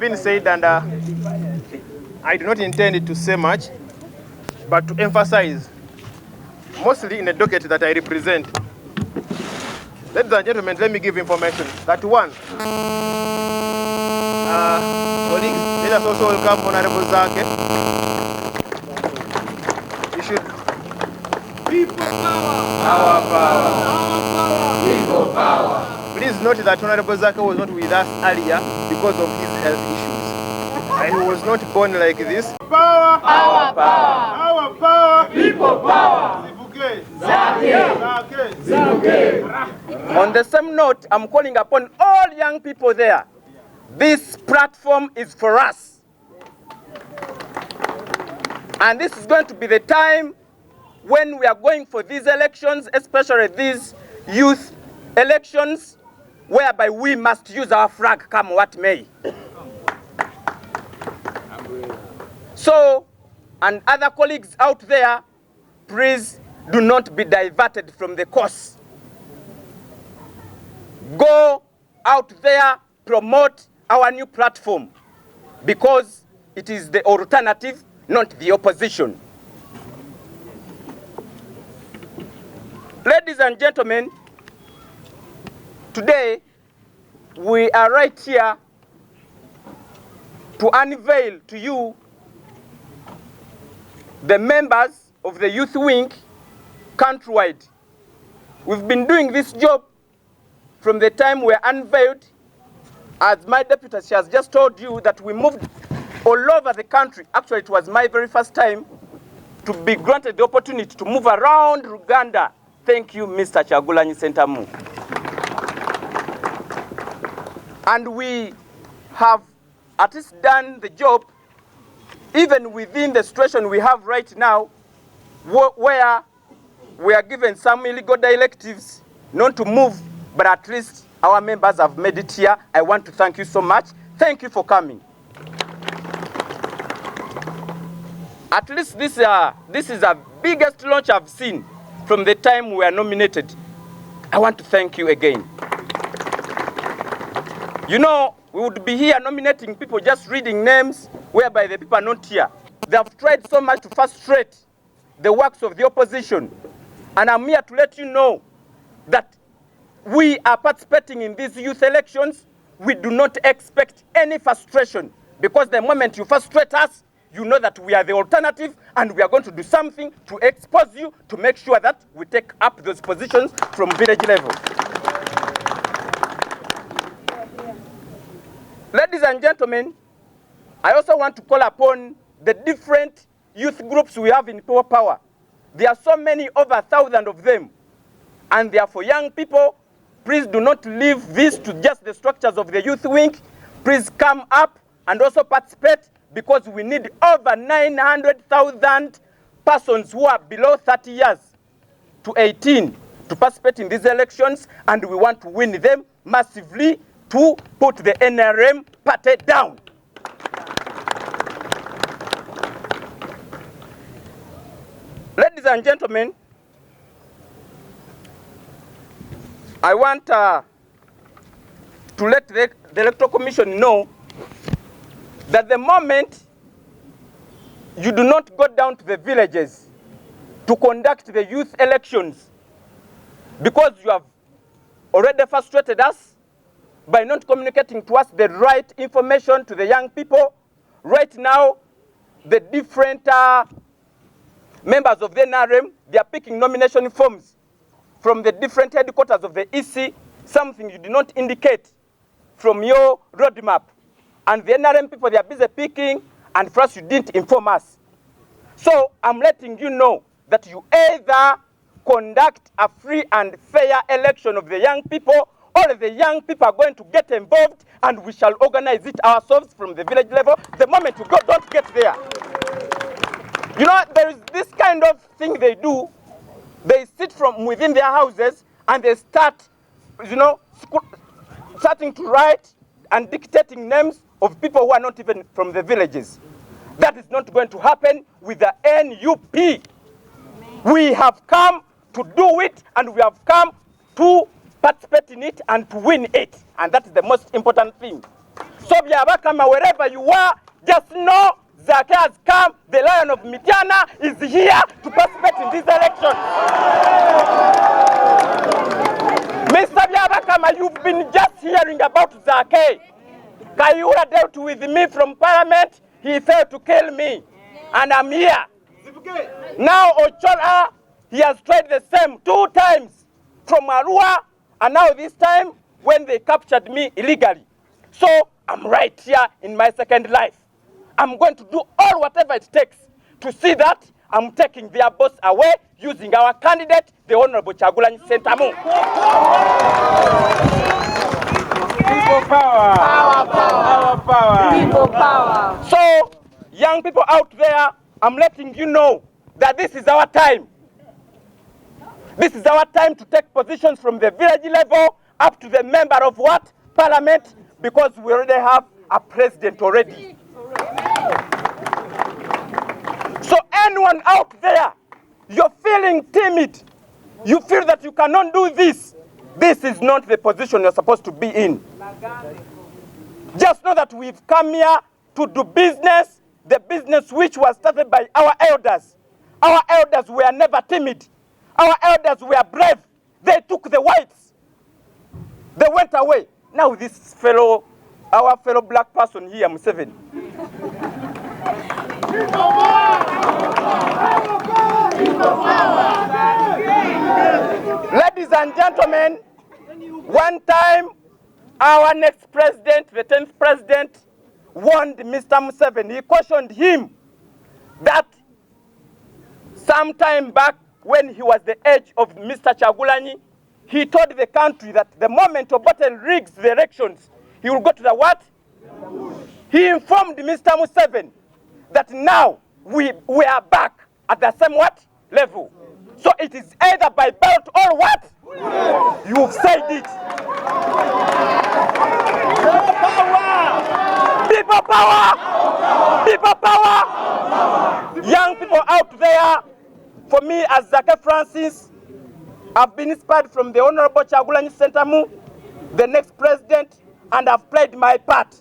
been said, and I do not intend to say much, but to emphasize, mostly in the docket that I represent. Ladies and gentlemen, let me give information. That one, colleagues, let us also welcome Honorable Zaake. You should. People power! Our power! Our power! People power! Please note that Honorable Zaake was not with us earlier because of his health issues. And he was not born like this. Power! Our power! Our power! People power! Zaake! Zaake! On the same note, I'm calling upon all young people there. This platform is for us. And this is going to be the time when we are going for these elections, especially these youth elections, whereby we must use our flag come what may. So, and other colleagues out there, please do not be diverted from the course. Go out there, promote our new platform, because it is the alternative, not the opposition. Ladies and gentlemen, today we are right here to unveil to you the members of the youth wing countrywide. We've been doing this job from the time we unveiled. As my deputy, she has just told you that we moved all over the country. Actually, it was my very first time to be granted the opportunity to move around Uganda. Thank you, Mr. Kyagulanyi Ssentamu. And we have at least done the job, even within the situation we have right now, where we are given some illegal directives not to move, but at least our members have made it here. I want to thank you so much. Thank you for coming. At least this is the biggest launch I've seen from the time we were nominated. I want to thank you again. You know, we would be here nominating people, just reading names, whereby the people are not here. They have tried so much to frustrate the works of the opposition. And I'm here to let you know that we are participating in these youth elections. We do not expect any frustration, because the moment you frustrate us, you know that we are the alternative, and we are going to do something to expose you, to make sure that we take up those positions from village level. Ladies and gentlemen, I also want to call upon the different youth groups we have in People Power. There are so many, over 1,000 of them, and they are for young people. Please do not leave this to just the structures of the youth wing. Please come up and also participate, because we need over 900,000 persons who are below 30 years to 18 to participate in these elections, and we want to win them massively to put the NRM party down. Ladies and gentlemen, I want to let the Electoral Commission know that the moment you do not go down to the villages to conduct the youth elections, because you have already frustrated us by not communicating to us the right information to the young people, right now the different members of the NRM, they are picking nomination forms from the different headquarters of the EC, something you did not indicate from your roadmap. And the NRM people, they are busy picking, and first you didn't inform us. So I'm letting you know that you either conduct a free and fair election of the young people, or the young people are going to get involved, and we shall organize it ourselves from the village level. The moment you don't get there. You know, there is this kind of thing they do. They sit from within their houses and they start, you know, starting to write and dictating names of people who are not even from the villages. That is not going to happen with the NUP. We have come to do it, and we have come to participate in it and to win it. And that is the most important thing. So Byabakama, wherever you are, just know Zaake has come. The Lion of Mityana is here to participate in this election. Mr. Byabakama, you've been just hearing about Zaake. Kayura dealt with me from Parliament. He failed to kill me. And I'm here. Now Ochola, he has tried the same 2 times from Arua, and now this time when they captured me illegally. So I'm right here in my second life. I'm going to do all whatever it takes to see that I'm taking their boss away using our candidate, the Honorable Kyagulanyi Ssentamu. People power. Power, power. Power. People power. So, young people out there, I'm letting you know that this is our time. This is our time to take positions from the village level up to the member of what? Parliament, because we already have a president already. So anyone out there, you're feeling timid, you feel that you cannot do this, this is not the position you're supposed to be in. Just know that we've come here to do business, the business which was started by our elders. Our elders were never timid. Our elders were brave. They took the whites. They went away. Now this fellow, our fellow black person here, Museveni. Ladies and gentlemen, one time our next president, the 10th president, warned Mr. Museveni. He cautioned him that sometime back when he was the age of Mr. Kyagulanyi, he told the country that the moment Obote rigs the elections, he will go to the what? He informed Mr. Museveni that now we are back at the same what? Level. So it is either by ballot or what? You've said it. People power! People power! Young people out there, for me as Zaake Francis, I've been inspired from the Honorable Kyagulanyi Ssentamu, the next president, and I've played my part.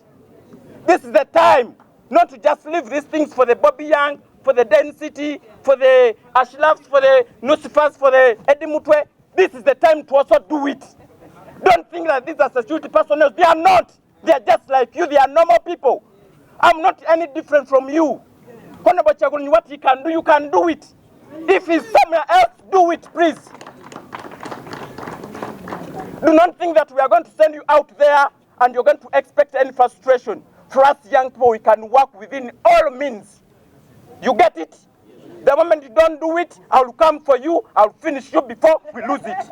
This is the time not to just leave these things for the Bobby Young, for the density, for the Ashlafs, for the Nucifers, for the Eddie Mutwe. This is the time to also do it. Don't think that these are security personnel. They are not. They are just like you. They are normal people. I'm not any different from you. Honorable Kyagulanyi, what he can do, you can do it. If he's somewhere else, do it, please. Do not think that we are going to send you out there and you're going to expect any frustration. For us young people, we can work within all means. You get it? The moment you don't do it, I'll come for you, I'll finish you before we lose it.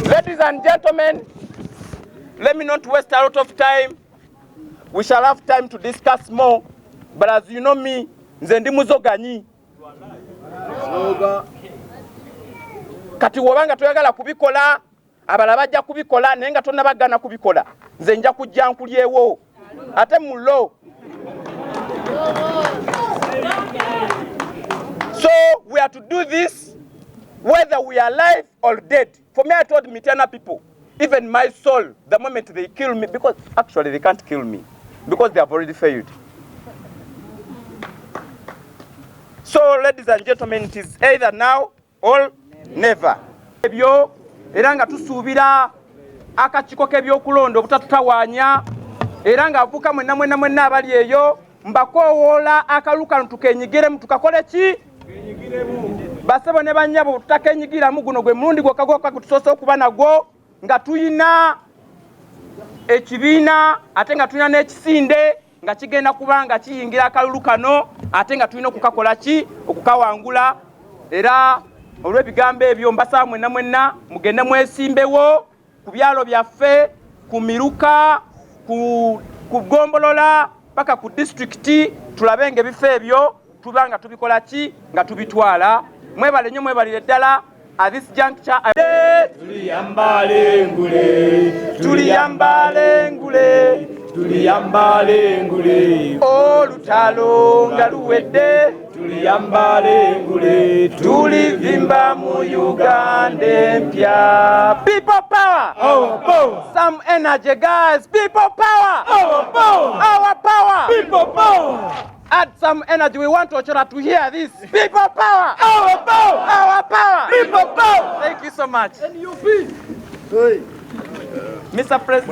Ladies and gentlemen, let me not waste a lot of time. We shall have time to discuss more. But as you know me, nze ndi muzoganyi. Kati wobanga toyagala kubikola, abala bajja kubikola naye nga tonna bagana kubikola. Nze nja kujja nkulyewo. Ate mulo. So we are to do this whether we are alive or dead. For me, I told Mityana people, even my soul, the moment they kill me, because actually they can't kill me, because they have already failed. So, ladies and gentlemen, it is either now or never. Ebyo era nga tusuubira akakiko k'ebyokulonda obutatutawaanya era nga avuka mwenna abali eyo mbakoowoola akalu kano tukenyigiremu tukakole ki? Basebo ne bannyabo tutakenyigiramu guno gwe mulundi gwokka gwokka gutusoose okuba nagwo nga tuyina ekibiina ate nga tuyina n'ekisinde nga kigenda kuba nga kiyingira akalulu kano ate nga tulina okukakola ki? Okukawangula. Era olw'ebigambo ebyo mbasaba mwenna mugende mwesimbewo ku byalo byaffe, ku Miruka, ku Gombolola paka ku disitulikiti, tulabe ng'ebifo ebyo tuba nga tubikola ki? Nga tubitwala. Mwebale nnyo, mwebalire ddala. At this juncture, Tuliyambale ngule, tuliyambale ngule, tuliyambale ngule, olutalo nga luwedde, tuliyambale ngule, tulivimba mu Uganda empya. People power. Our power. Some energy, guys. People power. Our power. Our power. People power. Add some energy. We want Ochora to hear this. People power. Our power. Our power. People power. Thank you so much. Mr. President.